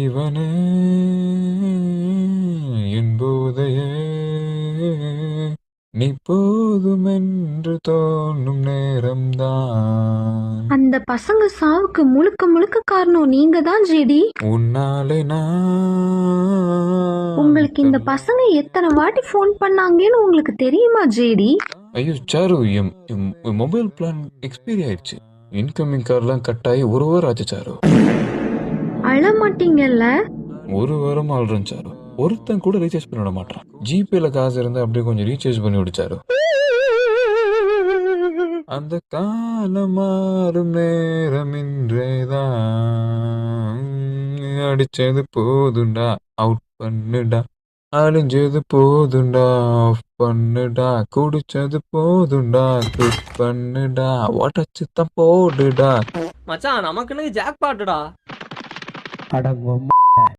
இவனே என் போதையே நீ போதுமென்று தோன்றும் நேரம்தான். அந்த பசங்க சாவுக்கு முழுக்க முழுக்க காரணம் நீங்க தான் ஜேடி. உன்னாலே நான் உங்களுக்கு இந்த பசங்க எத்தனை வாட்டி ஃபோன் பண்ணாங்கன்னு உங்களுக்கு தெரியுமா ஜேடி? ஐயோ சாரு, என் மொபைல் பிளான் எக்ஸ்பைரி ஆயிடுச்சு. இன்கமிங் கார்லாம் கட் ஆகி 1 வாரம் ஆச்சு சாரு. அழ மாட்டீங்கல்ல? 1 வாரமா அழுறேன் சாரு. ஒருத்தன் கூட ரீசார்ஜ் பண்ண விட மாட்டான். ஜிபேல காசு இருந்தா அப்படியே கொஞ்சம் ரீசார்ஜ் பண்ணி விடுச்சாரு. அந்த காலம் மாறும் நேரம் இன்றேதான். அடிச்சது போதுண்டா, அவுட் பண்ணுடா. அழிஞ்சது போதுண்டா, ஆஃப் பண்ணுடா. குடிச்சது போதுண்டா, குட் பண்ணுடா. உடச்சு தான் போடுடா. மச்சான் நமக்குன்னு ஜாக் பாட்டுடா. அடங்கும்